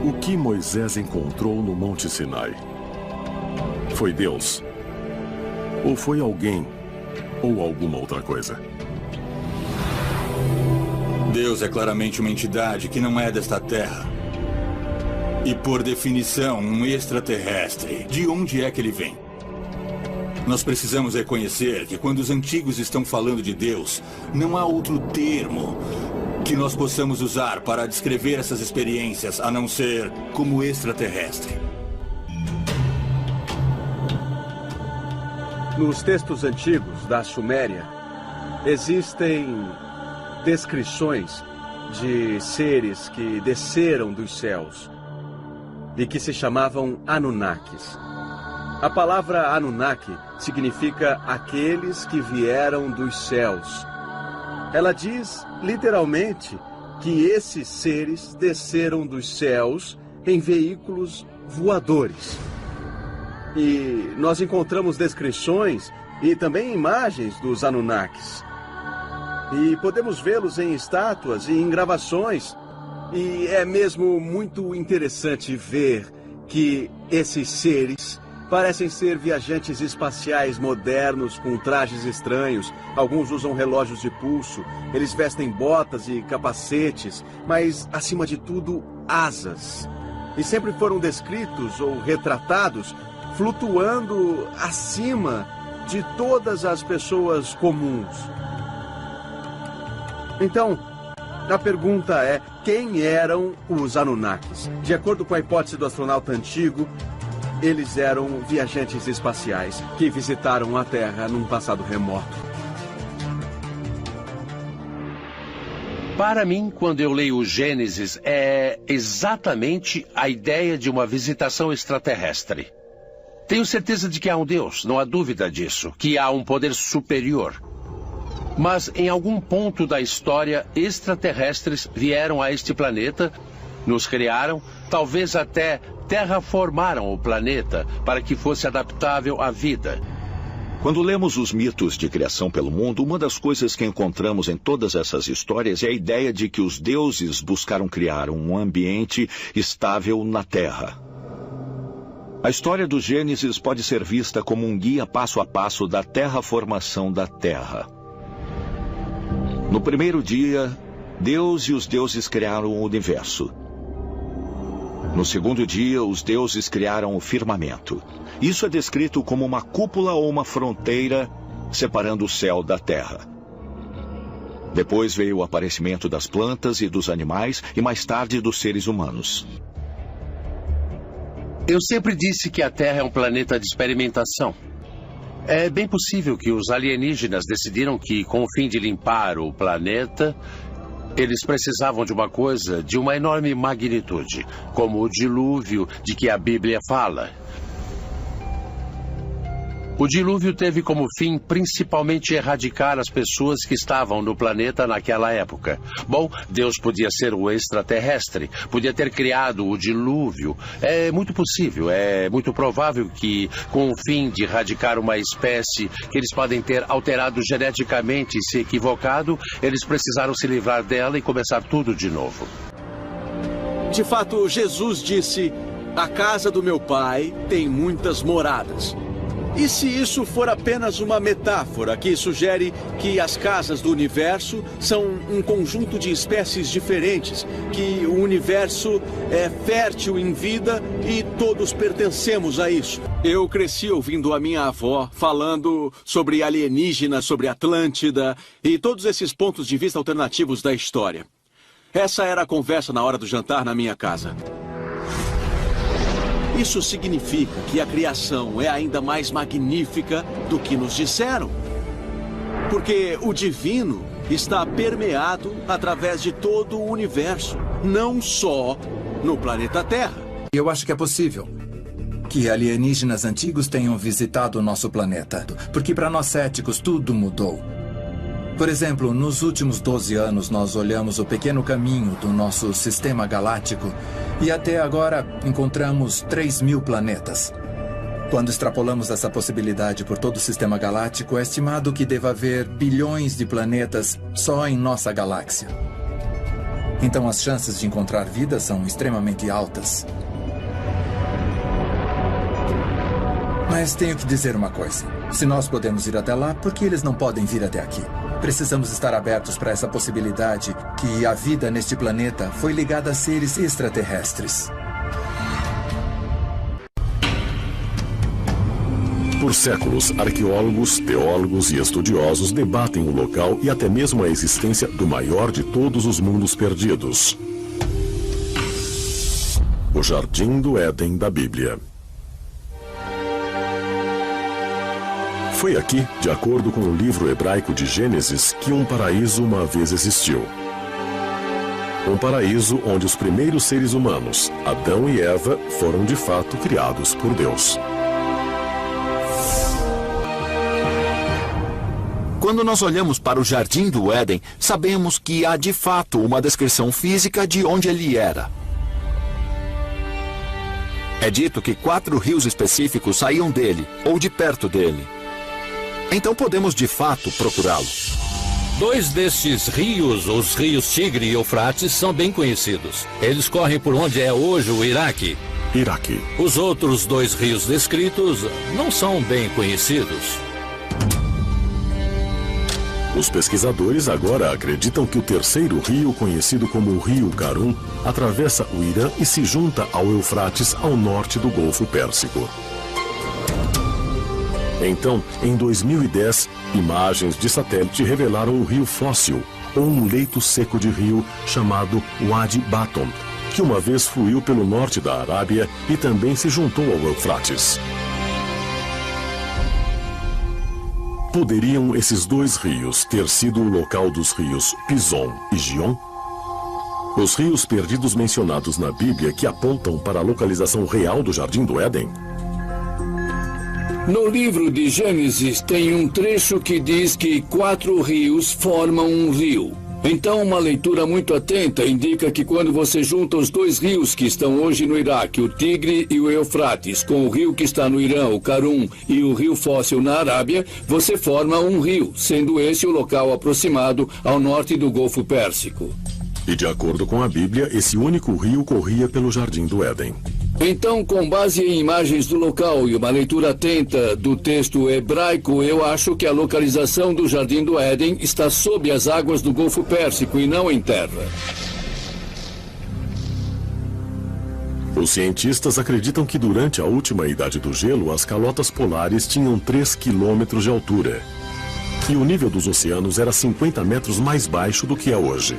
O que Moisés encontrou no Monte Sinai? Foi Deus? Ou foi alguém? Ou alguma outra coisa? Deus é claramente uma entidade que não é desta terra. E, por definição, um extraterrestre. De onde é que ele vem? Nós precisamos reconhecer que quando os antigos estão falando de Deus, não há outro termo que nós possamos usar para descrever essas experiências, a não ser como extraterrestre. Nos textos antigos da Suméria, existem descrições de seres que desceram dos céus e que se chamavam Anunnakis. A palavra Anunnaki significa aqueles que vieram dos céus. Ela diz, literalmente, que esses seres desceram dos céus em veículos voadores. E nós encontramos descrições e também imagens dos Anunnakis. E podemos vê-los em estátuas e em gravações. E é mesmo muito interessante ver que esses seres parecem ser viajantes espaciais modernos com trajes estranhos. Alguns usam relógios de pulso, eles vestem botas e capacetes, mas, acima de tudo, asas. E sempre foram descritos ou retratados flutuando acima de todas as pessoas comuns. Então, a pergunta é, quem eram os Anunnakis? De acordo com a hipótese do astronauta antigo, eles eram viajantes espaciais que visitaram a Terra num passado remoto. Para mim, quando eu leio o Gênesis, é exatamente a ideia de uma visitação extraterrestre. Tenho certeza de que há um Deus, não há dúvida disso, que há um poder superior. Mas em algum ponto da história, extraterrestres vieram a este planeta, nos criaram, talvez até terraformaram o planeta para que fosse adaptável à vida. Quando lemos os mitos de criação pelo mundo, uma das coisas que encontramos em todas essas histórias é a ideia de que os deuses buscaram criar um ambiente estável na Terra. A história do Gênesis pode ser vista como um guia passo a passo da terraformação da Terra. No primeiro dia, Deus e os deuses criaram o universo. No segundo dia, os deuses criaram o firmamento. Isso é descrito como uma cúpula ou uma fronteira separando o céu da terra. Depois veio o aparecimento das plantas e dos animais e mais tarde dos seres humanos. Eu sempre disse que a Terra é um planeta de experimentação. É bem possível que os alienígenas decidiram que, com o fim de limpar o planeta, eles precisavam de uma coisa de uma enorme magnitude, como o dilúvio de que a Bíblia fala. O dilúvio teve como fim principalmente erradicar as pessoas que estavam no planeta naquela época. Bom, Deus podia ser o extraterrestre, podia ter criado o dilúvio. É muito possível, é muito provável que, com o fim de erradicar uma espécie que eles podem ter alterado geneticamente e se equivocado, eles precisaram se livrar dela e começar tudo de novo. De fato, Jesus disse, a casa do meu pai tem muitas moradas. E se isso for apenas uma metáfora que sugere que as casas do universo são um conjunto de espécies diferentes, que o universo é fértil em vida e todos pertencemos a isso? Eu cresci ouvindo a minha avó falando sobre alienígenas, sobre Atlântida e todos esses pontos de vista alternativos da história. Essa era a conversa na hora do jantar na minha casa. Isso significa que a criação é ainda mais magnífica do que nos disseram. Porque o divino está permeado através de todo o universo, não só no planeta Terra. Eu acho que é possível que alienígenas antigos tenham visitado o nosso planeta, porque para nós céticos tudo mudou. Por exemplo, nos últimos 12 anos nós olhamos o pequeno caminho do nosso sistema galáctico e até agora encontramos 3.000 planetas. Quando extrapolamos essa possibilidade por todo o sistema galáctico, é estimado que deva haver bilhões de planetas só em nossa galáxia. Então as chances de encontrar vida são extremamente altas. Mas tenho que dizer uma coisa. Se nós podemos ir até lá, por que eles não podem vir até aqui? Precisamos estar abertos para essa possibilidade que a vida neste planeta foi ligada a seres extraterrestres. Por séculos, arqueólogos, teólogos e estudiosos debatem o local e até mesmo a existência do maior de todos os mundos perdidos. O Jardim do Éden da Bíblia. Foi aqui, de acordo com o livro hebraico de Gênesis, que um paraíso uma vez existiu. Um paraíso onde os primeiros seres humanos, Adão e Eva, foram de fato criados por Deus. Quando nós olhamos para o Jardim do Éden, sabemos que há de fato uma descrição física de onde ele era. É dito que 4 rios específicos saíam dele, ou de perto dele. Então podemos de fato procurá-lo. 2 destes rios, os rios Tigre e Eufrates, são bem conhecidos. Eles correm por onde é hoje o Iraque. Os outros 2 rios descritos não são bem conhecidos. Os pesquisadores agora acreditam que o terceiro rio, conhecido como o Rio Karun, atravessa o Irã e se junta ao Eufrates ao norte do Golfo Pérsico. Então, em 2010, imagens de satélite revelaram um rio fóssil, ou um leito seco de rio chamado Wadi Baton, que uma vez fluiu pelo norte da Arábia e também se juntou ao Eufrates. Poderiam esses 2 rios ter sido o local dos rios Pison e Gion? Os rios perdidos mencionados na Bíblia que apontam para a localização real do Jardim do Éden? No livro de Gênesis tem um trecho que diz que 4 rios formam um rio. Então, uma leitura muito atenta indica que quando você junta os 2 rios que estão hoje no Iraque, o Tigre e o Eufrates, com o rio que está no Irã, o Karun, e o rio fóssil na Arábia, você forma um rio, sendo esse o local aproximado ao norte do Golfo Pérsico. E de acordo com a Bíblia, esse único rio corria pelo Jardim do Éden. Então, com base em imagens do local e uma leitura atenta do texto hebraico, eu acho que a localização do Jardim do Éden está sob as águas do Golfo Pérsico e não em terra. Os cientistas acreditam que durante a última idade do gelo, as calotas polares tinham 3 quilômetros de altura. E o nível dos oceanos era 50 metros mais baixo do que é hoje.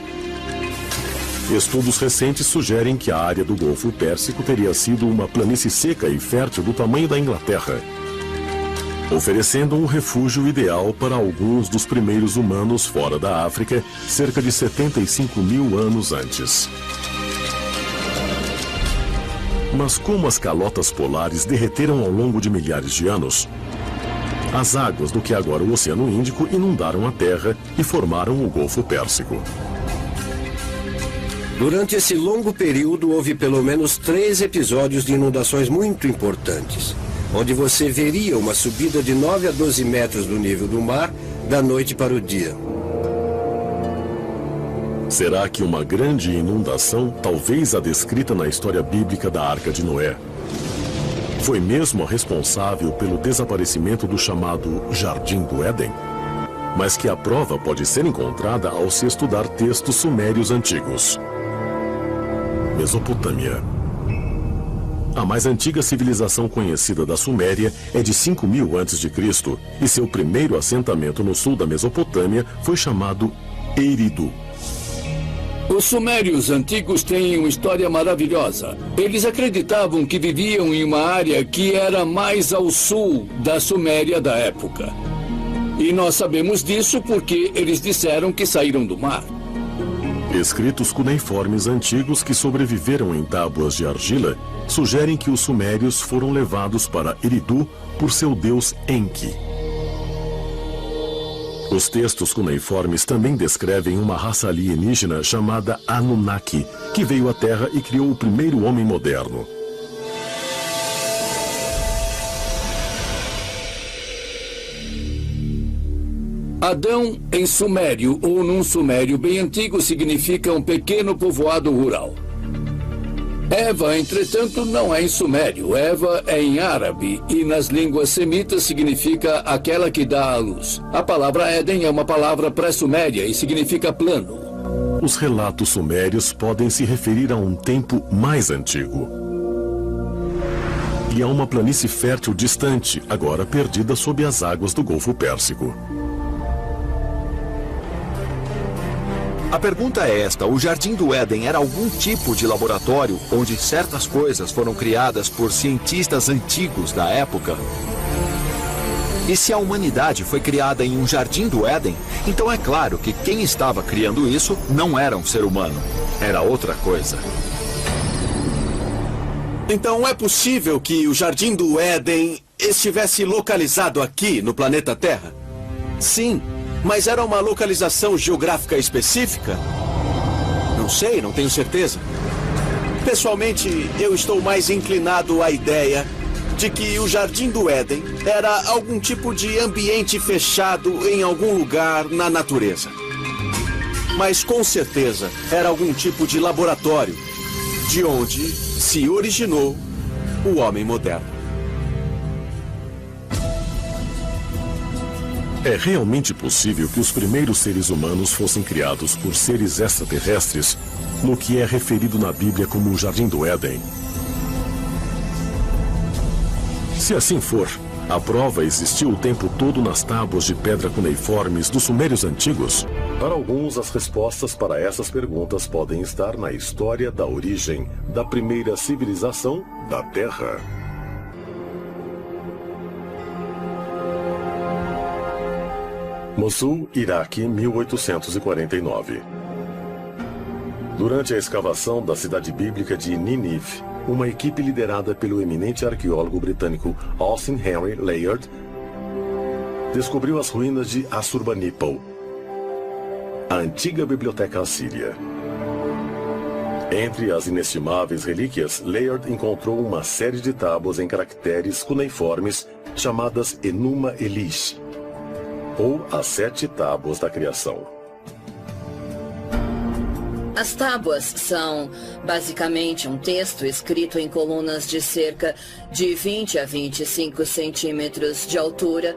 Estudos recentes sugerem que a área do Golfo Pérsico teria sido uma planície seca e fértil do tamanho da Inglaterra, oferecendo um refúgio ideal para alguns dos primeiros humanos fora da África, cerca de 75 mil anos antes. Mas como as calotas polares derreteram ao longo de milhares de anos, as águas do que agora o Oceano Índico inundaram a Terra e formaram o Golfo Pérsico. Durante esse longo período, houve pelo menos 3 episódios de inundações muito importantes, onde você veria uma subida de 9 a 12 metros do nível do mar da noite para o dia. Será que uma grande inundação, talvez a descrita na história bíblica da Arca de Noé, foi mesmo a responsável pelo desaparecimento do chamado Jardim do Éden? Mas que a prova pode ser encontrada ao se estudar textos sumérios antigos. Mesopotâmia. A mais antiga civilização conhecida da Suméria é de 5.000 a.C. e seu primeiro assentamento no sul da Mesopotâmia foi chamado Eridu. Os sumérios antigos têm uma história maravilhosa. Eles acreditavam que viviam em uma área que era mais ao sul da Suméria da época. E nós sabemos disso porque eles disseram que saíram do mar. Escritos cuneiformes antigos que sobreviveram em tábuas de argila sugerem que os sumérios foram levados para Eridu por seu deus Enki. Os textos cuneiformes também descrevem uma raça alienígena chamada Anunnaki, que veio à Terra e criou o primeiro homem moderno. Adão, em sumério ou num sumério bem antigo, significa um pequeno povoado rural. Eva, entretanto, não é em sumério. Eva é em árabe e nas línguas semitas significa aquela que dá à luz. A palavra Éden é uma palavra pré-suméria e significa plano. Os relatos sumérios podem se referir a um tempo mais antigo e a uma planície fértil distante, agora perdida sob as águas do Golfo Pérsico. A pergunta é esta: o Jardim do Éden era algum tipo de laboratório onde certas coisas foram criadas por cientistas antigos da época? E se a humanidade foi criada em um Jardim do Éden, então é claro que quem estava criando isso não era um ser humano, era outra coisa. Então é possível que o Jardim do Éden estivesse localizado aqui no planeta Terra? Sim. Mas era uma localização geográfica específica? Não sei, não tenho certeza. Pessoalmente, eu estou mais inclinado à ideia de que o Jardim do Éden era algum tipo de ambiente fechado em algum lugar na natureza. Mas com certeza era algum tipo de laboratório de onde se originou o homem moderno. É realmente possível que os primeiros seres humanos fossem criados por seres extraterrestres no que é referido na Bíblia como o Jardim do Éden? Se assim for, a prova existiu o tempo todo nas tábuas de pedra cuneiformes dos sumérios antigos? Para alguns, as respostas para essas perguntas podem estar na história da origem da primeira civilização da Terra. Mossul, Iraque, 1849. Durante a escavação da cidade bíblica de Nínive, uma equipe liderada pelo eminente arqueólogo britânico Austin Henry Layard descobriu as ruínas de Assurbanipal, a antiga biblioteca assíria. Entre as inestimáveis relíquias, Layard encontrou uma série de tábuas em caracteres cuneiformes chamadas Enuma Elish, ou as 7 tábuas da criação. As tábuas são, basicamente, um texto escrito em colunas de cerca de 20 a 25 centímetros de altura,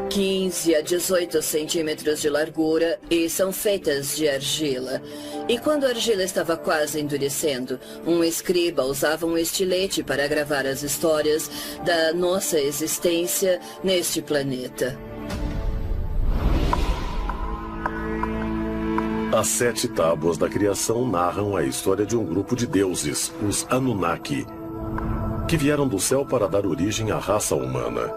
15 a 18 centímetros de largura e são feitas de argila. E quando a argila estava quase endurecendo, um escriba usava um estilete para gravar as histórias da nossa existência neste planeta. As 7 tábuas da criação narram a história de um grupo de deuses, os Anunnaki, que vieram do céu para dar origem à raça humana.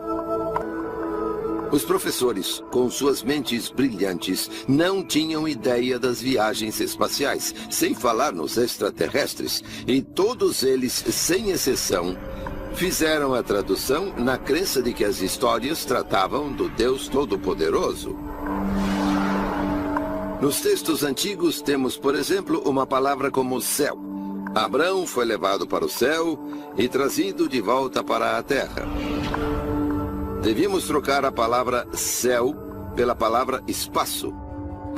Os professores, com suas mentes brilhantes, não tinham ideia das viagens espaciais, sem falar nos extraterrestres, e todos eles, sem exceção, fizeram a tradução na crença de que as histórias tratavam do Deus Todo-Poderoso. Nos textos antigos temos, por exemplo, uma palavra como céu. Abrão foi levado para o céu e trazido de volta para a terra. Devíamos trocar a palavra céu pela palavra espaço,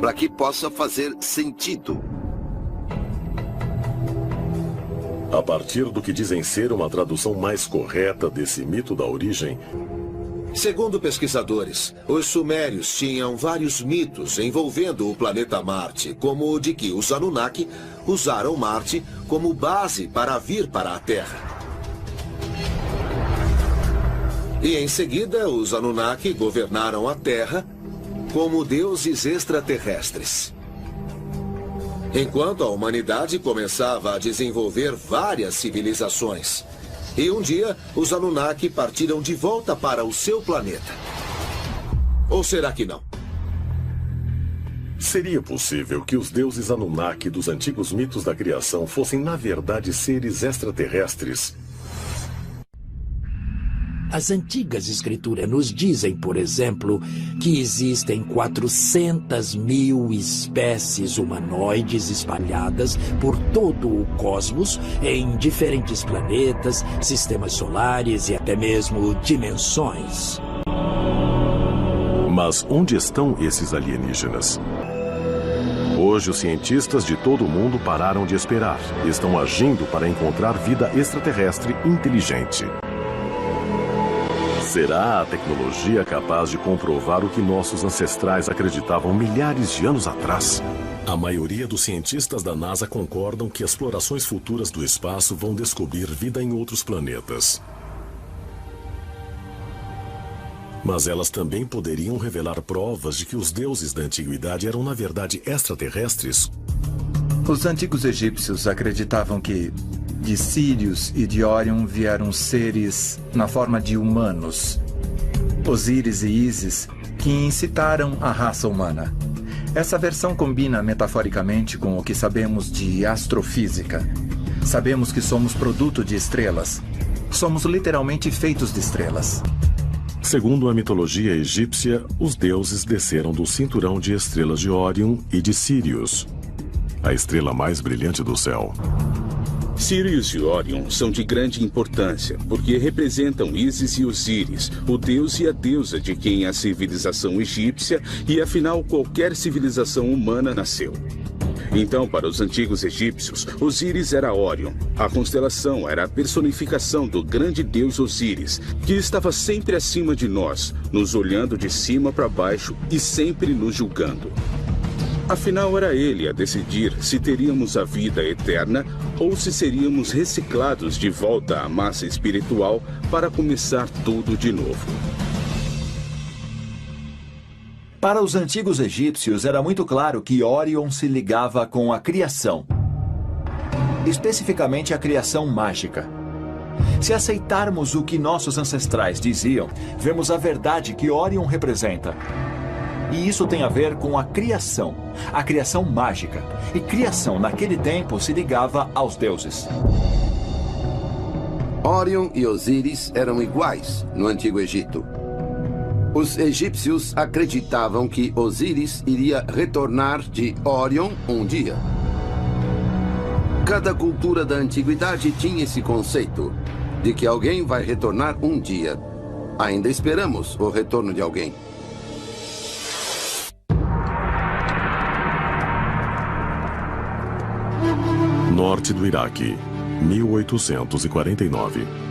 para que possa fazer sentido. A partir do que dizem ser uma tradução mais correta desse mito da origem, segundo pesquisadores, os sumérios tinham vários mitos envolvendo o planeta Marte, como o de que os Anunnaki usaram Marte como base para vir para a Terra. E em seguida, os Anunnaki governaram a Terra como deuses extraterrestres. Enquanto a humanidade começava a desenvolver várias civilizações. E um dia, os Anunnaki partiram de volta para o seu planeta. Ou será que não? Seria possível que os deuses Anunnaki dos antigos mitos da criação fossem, na verdade, seres extraterrestres? As antigas escrituras nos dizem, por exemplo, que existem 400.000 espécies humanoides espalhadas por todo o cosmos, em diferentes planetas, sistemas solares e até mesmo dimensões. Mas onde estão esses alienígenas? Hoje, os cientistas de todo o mundo pararam de esperar. Estão agindo para encontrar vida extraterrestre inteligente. Será a tecnologia capaz de comprovar o que nossos ancestrais acreditavam milhares de anos atrás? A maioria dos cientistas da NASA concordam que explorações futuras do espaço vão descobrir vida em outros planetas. Mas elas também poderiam revelar provas de que os deuses da antiguidade eram, na verdade, extraterrestres. Os antigos egípcios acreditavam que de Sírius e de Órion vieram seres na forma de humanos, Osíris e Ísis, que incitaram a raça humana. Essa versão combina metaforicamente com o que sabemos de astrofísica. Sabemos que somos produto de estrelas. Somos literalmente feitos de estrelas. Segundo a mitologia egípcia, os deuses desceram do cinturão de estrelas de Órion e de Sírius, a estrela mais brilhante do céu. Sírius e Órion são de grande importância, porque representam Ísis e Osíris, o deus e a deusa de quem a civilização egípcia e, afinal, qualquer civilização humana nasceu. Então, para os antigos egípcios, Osíris era Órion. A constelação era a personificação do grande deus Osíris, que estava sempre acima de nós, nos olhando de cima para baixo e sempre nos julgando. Afinal, era ele a decidir se teríamos a vida eterna ou se seríamos reciclados de volta à massa espiritual para começar tudo de novo. Para os antigos egípcios, era muito claro que Órion se ligava com a criação. Especificamente a criação mágica. Se aceitarmos o que nossos ancestrais diziam, vemos a verdade que Órion representa. E isso tem a ver com a criação mágica. E criação, naquele tempo, se ligava aos deuses. Órion e Osíris eram iguais no Antigo Egito. Os egípcios acreditavam que Osíris iria retornar de Órion um dia. Cada cultura da antiguidade tinha esse conceito de que alguém vai retornar um dia. Ainda esperamos o retorno de alguém. Norte do Iraque, 1849.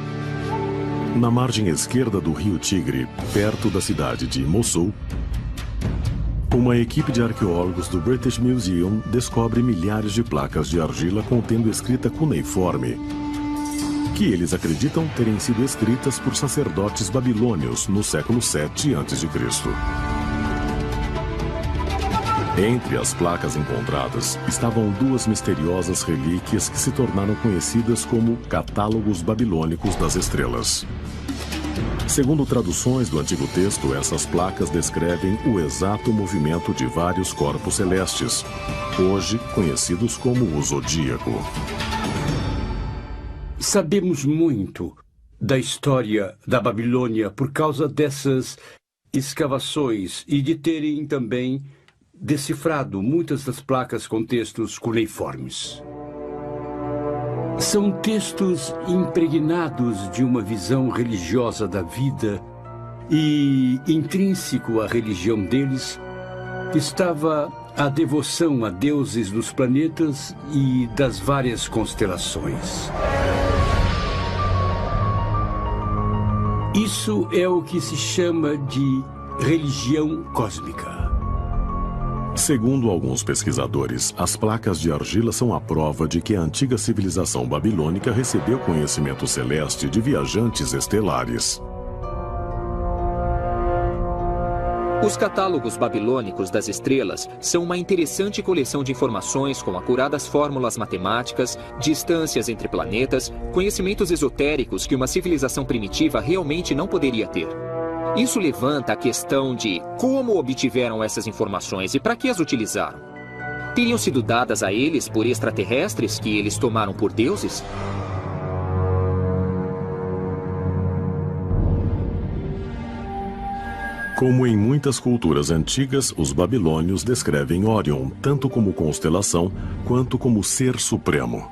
Na margem esquerda do rio Tigre, perto da cidade de Mossul, uma equipe de arqueólogos do British Museum descobre milhares de placas de argila contendo escrita cuneiforme, que eles acreditam terem sido escritas por sacerdotes babilônios no século VII a.C. Entre as placas encontradas estavam duas misteriosas relíquias que se tornaram conhecidas como catálogos babilônicos das estrelas. Segundo traduções do antigo texto, essas placas descrevem o exato movimento de vários corpos celestes, hoje conhecidos como o Zodíaco. Sabemos muito da história da Babilônia por causa dessas escavações e de terem também decifrado muitas das placas com textos cuneiformes. São textos impregnados de uma visão religiosa da vida e, intrínseco à religião deles, estava a devoção a deuses dos planetas e das várias constelações. Isso é o que se chama de religião cósmica. Segundo alguns pesquisadores, as placas de argila são a prova de que a antiga civilização babilônica recebeu conhecimento celeste de viajantes estelares. Os catálogos babilônicos das estrelas são uma interessante coleção de informações com acuradas fórmulas matemáticas, distâncias entre planetas, conhecimentos esotéricos que uma civilização primitiva realmente não poderia ter. Isso levanta a questão de como obtiveram essas informações e para que as utilizaram. Teriam sido dadas a eles por extraterrestres que eles tomaram por deuses? Como em muitas culturas antigas, os babilônios descrevem Órion tanto como constelação quanto como ser supremo.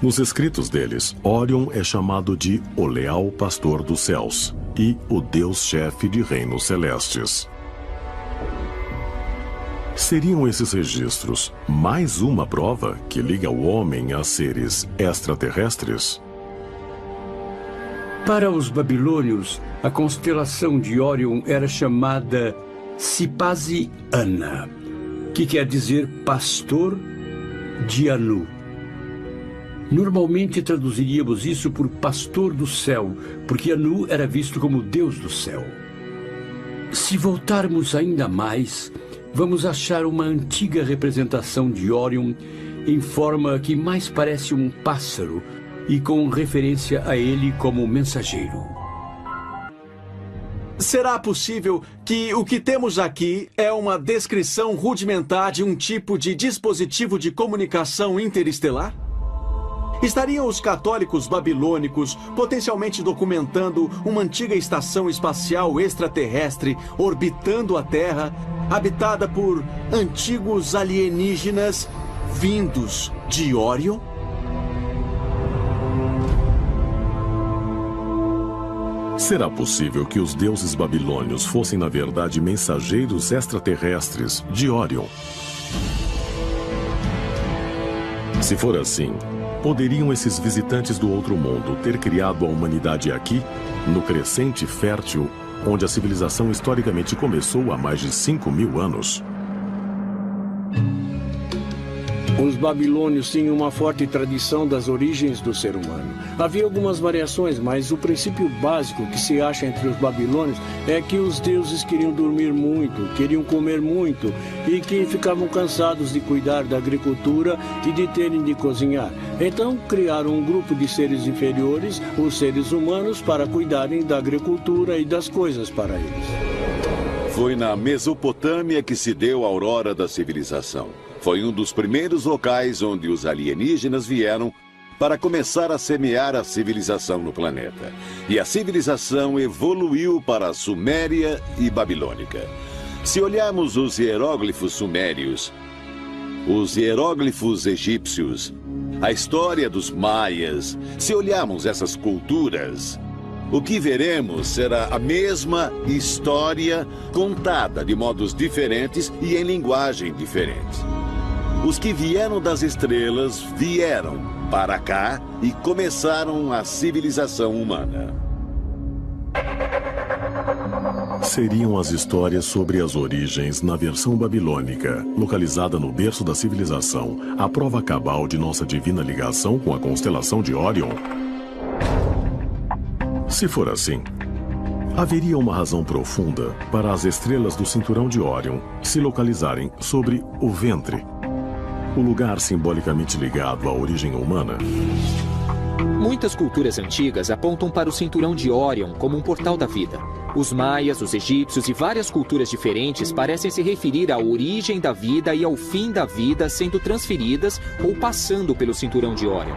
Nos escritos deles, Órion é chamado de o leal pastor dos céus e o Deus-chefe de reinos celestes. Seriam esses registros mais uma prova que liga o homem a seres extraterrestres? Para os babilônios, a constelação de Órion era chamada Sipasi-Ana, que quer dizer pastor de Anu. Normalmente traduziríamos isso por pastor do céu, porque Anu era visto como Deus do céu. Se voltarmos ainda mais, vamos achar uma antiga representação de Órion em forma que mais parece um pássaro e com referência a ele como mensageiro. Será possível que o que temos aqui é uma descrição rudimentar de um tipo de dispositivo de comunicação interestelar? Estariam os católicos babilônicos potencialmente documentando uma antiga estação espacial extraterrestre orbitando a Terra, habitada por antigos alienígenas vindos de Órion? Será possível que os deuses babilônios fossem, na verdade, mensageiros extraterrestres de Órion? Se for assim, poderiam esses visitantes do outro mundo ter criado a humanidade aqui, no crescente fértil, onde a civilização historicamente começou há mais de 5.000 anos? Os babilônios tinham uma forte tradição das origens do ser humano. Havia algumas variações, mas o princípio básico que se acha entre os babilônios é que os deuses queriam dormir muito, queriam comer muito e que ficavam cansados de cuidar da agricultura e de terem de cozinhar. Então criaram um grupo de seres inferiores, os seres humanos, para cuidarem da agricultura e das coisas para eles. Foi na Mesopotâmia que se deu a aurora da civilização. Foi um dos primeiros locais onde os alienígenas vieram para começar a semear a civilização no planeta. E a civilização evoluiu para a Suméria e Babilônica. Se olharmos os hieróglifos sumérios, os hieróglifos egípcios, a história dos maias, se olharmos essas culturas, o que veremos será a mesma história contada de modos diferentes e em linguagem diferente. Os que vieram das estrelas vieram para cá e começaram a civilização humana. Seriam as histórias sobre as origens na versão babilônica, localizada no berço da civilização, a prova cabal de nossa divina ligação com a constelação de Órion? Se for assim, haveria uma razão profunda para as estrelas do cinturão de Órion se localizarem sobre o ventre, o lugar simbolicamente ligado à origem humana. Muitas culturas antigas apontam para o cinturão de Órion como um portal da vida. Os maias, os egípcios e várias culturas diferentes parecem se referir à origem da vida e ao fim da vida sendo transferidas ou passando pelo cinturão de Órion.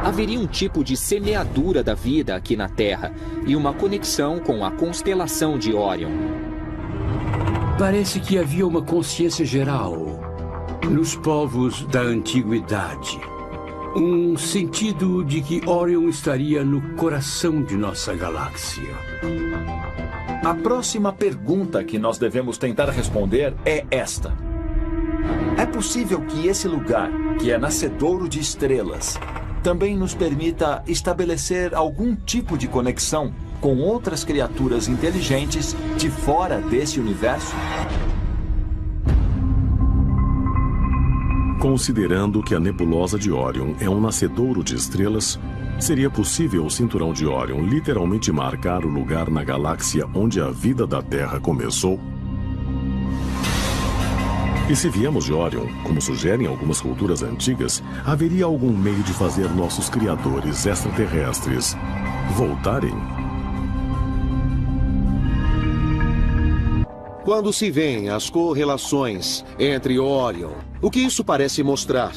Haveria um tipo de semeadura da vida aqui na Terra e uma conexão com a constelação de Órion. Parece que havia uma consciência geral nos povos da antiguidade. Um sentido de que Órion estaria no coração de nossa galáxia. A próxima pergunta que nós devemos tentar responder é esta. É possível que esse lugar, que é nascedouro de estrelas, também nos permita estabelecer algum tipo de conexão com outras criaturas inteligentes de fora desse universo? Considerando que a nebulosa de Órion é um nascedouro de estrelas, seria possível o cinturão de Órion literalmente marcar o lugar na galáxia onde a vida da Terra começou? E se viemos de Órion, como sugerem algumas culturas antigas, haveria algum meio de fazer nossos criadores extraterrestres voltarem? Quando se veem as correlações entre Órion, o que isso parece mostrar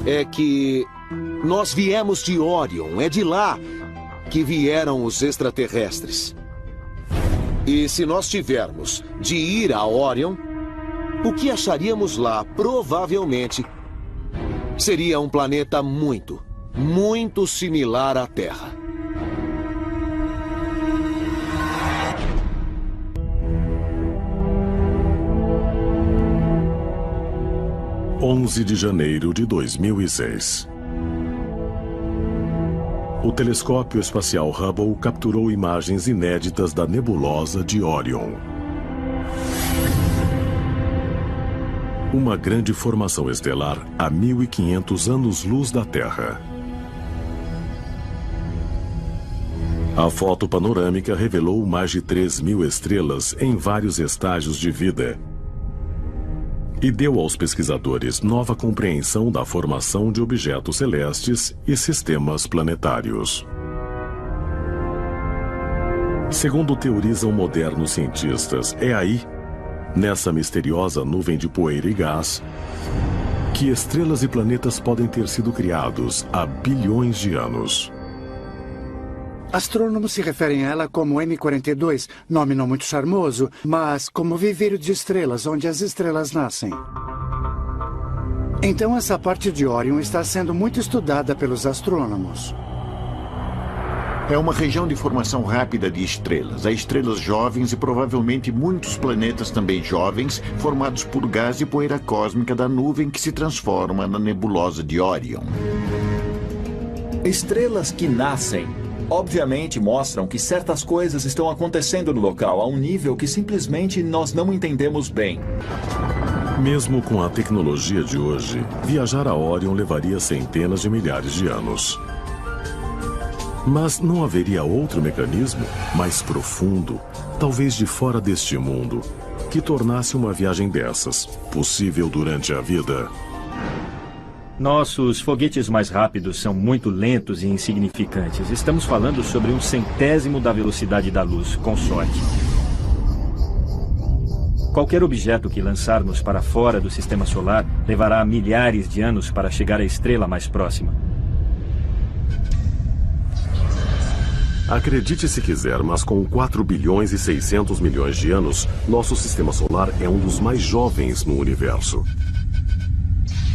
é que nós viemos de Órion, é de lá que vieram os extraterrestres. E se nós tivermos de ir a Órion, o que acharíamos lá provavelmente seria um planeta muito, muito similar à Terra. – 11 de janeiro de 2006. O telescópio espacial Hubble capturou imagens inéditas da nebulosa de Orion. Uma grande formação estelar a 1.500 anos-luz da Terra. A foto panorâmica revelou mais de 3.000 estrelas em vários estágios de vida e deu aos pesquisadores nova compreensão da formação de objetos celestes e sistemas planetários. Segundo teorizam modernos cientistas, é aí, nessa misteriosa nuvem de poeira e gás, que estrelas e planetas podem ter sido criados há bilhões de anos. Astrônomos se referem a ela como M42, nome não muito charmoso, mas como viveiro de estrelas, onde as estrelas nascem. Então essa parte de Orion está sendo muito estudada pelos astrônomos. É uma região de formação rápida de estrelas. Há estrelas jovens e provavelmente muitos planetas também jovens, formados por gás e poeira cósmica da nuvem que se transforma na nebulosa de Orion. Estrelas que nascem, obviamente mostram que certas coisas estão acontecendo no local a um nível que simplesmente nós não entendemos bem. Mesmo com a tecnologia de hoje, viajar a Orion levaria centenas de milhares de anos. Mas não haveria outro mecanismo mais profundo, talvez de fora deste mundo, que tornasse uma viagem dessas possível durante a vida? Nossos foguetes mais rápidos são muito lentos e insignificantes. Estamos falando sobre 1/100º da velocidade da luz, com sorte. Qualquer objeto que lançarmos para fora do sistema solar levará milhares de anos para chegar à estrela mais próxima. Acredite se quiser, mas com 4 bilhões e 600 milhões de anos, nosso sistema solar é um dos mais jovens no universo.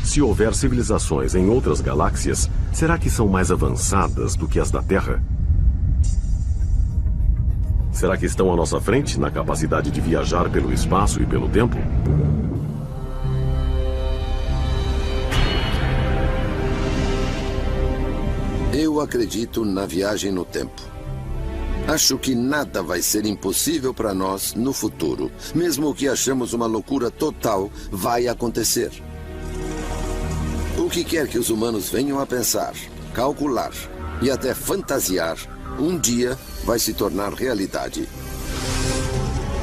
Se houver civilizações em outras galáxias, será que são mais avançadas do que as da Terra? Será que estão à nossa frente na capacidade de viajar pelo espaço e pelo tempo? Eu acredito na viagem no tempo. Acho que nada vai ser impossível para nós no futuro. Mesmo o que achamos uma loucura total vai acontecer. O que quer que os humanos venham a pensar, calcular e até fantasiar, um dia vai se tornar realidade.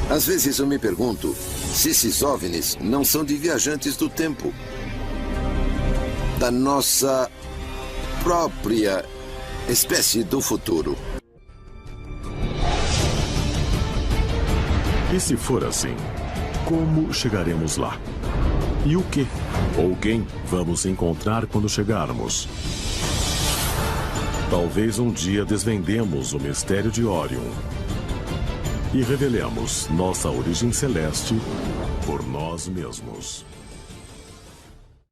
Às vezes eu me pergunto se esses OVNIs não são de viajantes do tempo, da nossa própria espécie do futuro. E se for assim, como chegaremos lá? E o que ou quem vamos encontrar quando chegarmos? Talvez um dia desvendemos o mistério de Orion e revelemos nossa origem celeste por nós mesmos.